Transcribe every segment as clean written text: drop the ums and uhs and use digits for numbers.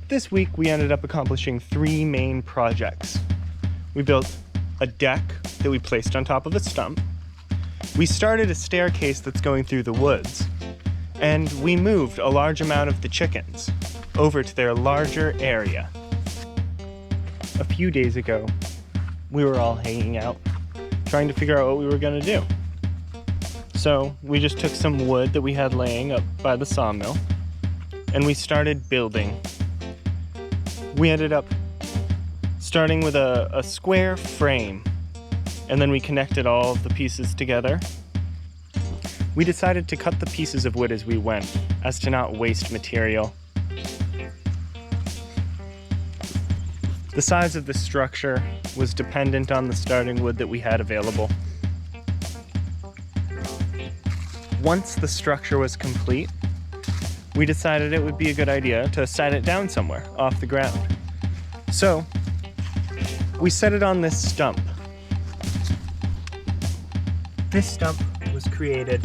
This week we ended up accomplishing 3 main projects. We built a deck that we placed on top of a stump. We started a staircase that's going through the woods. And we moved a large amount of the chickens over to their larger area. A few days ago, we were all hanging out, trying to figure out what we were going to do. So we just took some wood that we had laying up by the sawmill, and we started building. We ended up starting with a square frame, and then we connected all of the pieces together. We decided to cut the pieces of wood as we went, as to not waste material. The size of the structure was dependent on the starting wood that we had available. Once the structure was complete, we decided it would be a good idea to set it down somewhere off the ground. So, we set it on this stump. This stump was created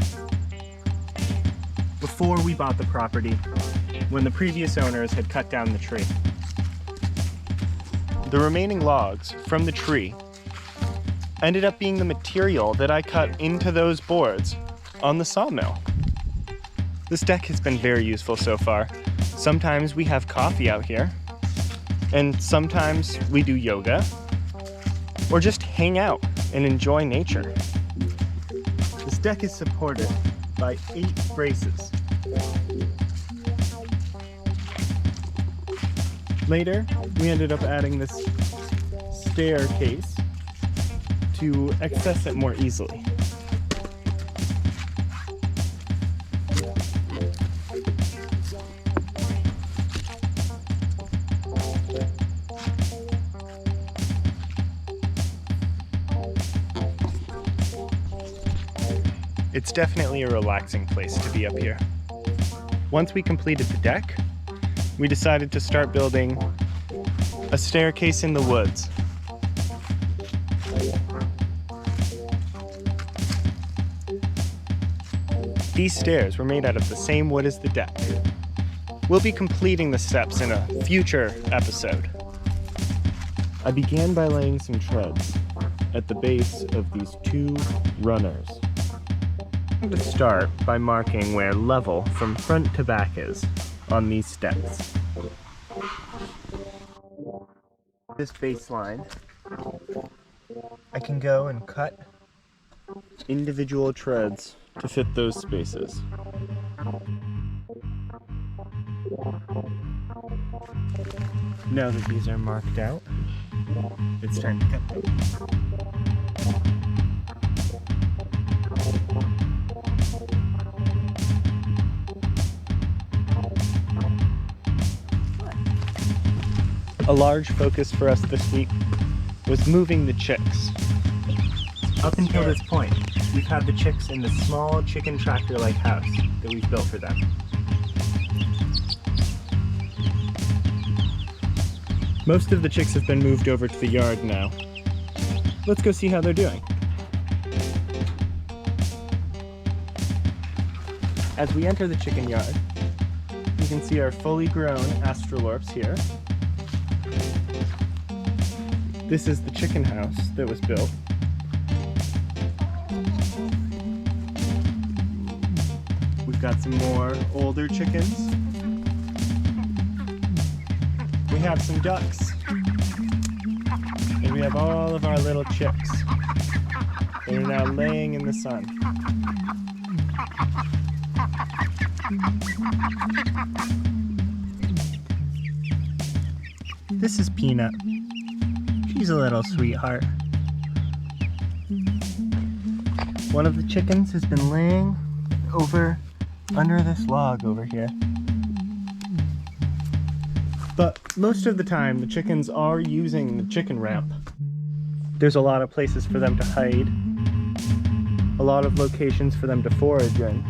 before we bought the property, when the previous owners had cut down the tree. The remaining logs from the tree ended up being the material that I cut into those boards on the sawmill. This deck has been very useful so far. Sometimes we have coffee out here, and sometimes we do yoga, or just hang out and enjoy nature. This deck is supported by 8 braces. Later, we ended up adding this staircase to access it more easily. It's definitely a relaxing place to be up here. Once we completed the deck, we decided to start building a staircase in the woods. These stairs were made out of the same wood as the deck. We'll be completing the steps in a future episode. I began by laying some treads at the base of these 2 runners. I'm going to start by marking where level from front to back is on these steps. This baseline, I can go and cut individual treads to fit those spaces. Now that these are marked out, it's time to cut them. A large focus for us this week was moving the chicks. Up until this point, we've had the chicks in the small chicken tractor-like house that we've built for them. Most of the chicks have been moved over to the yard now. Let's go see how they're doing. As we enter the chicken yard, you can see our fully grown astrolorps here. This is the chicken house that was built. We've got some more older chickens. We have some ducks. And we have all of our little chicks that are now laying in the sun. This is Peanut. She's a little sweetheart. One of the chickens has been laying over under this log over here. But most of the time, the chickens are using the chicken ramp. There's a lot of places for them to hide, a lot of locations for them to forage in,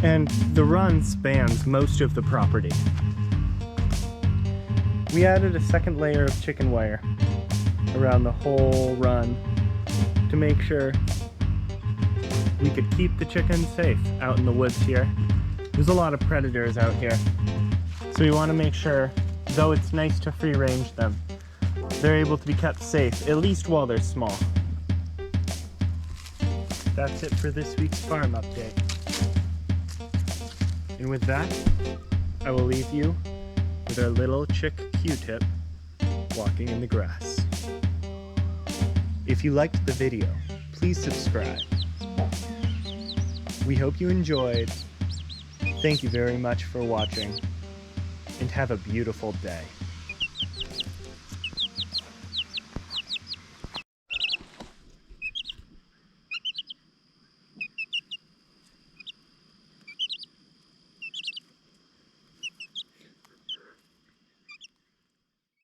and the run spans most of the property. We added a second layer of chicken wire around the whole run to make sure we could keep the chickens safe out in the woods here. There's a lot of predators out here. So we want to make sure, though it's nice to free range them, they're able to be kept safe, at least while they're small. That's it for this week's farm update. And with that, I will leave you with our little chick Q-tip walking in the grass. If you liked the video, please subscribe. We hope you enjoyed. Thank you very much for watching, and have a beautiful day.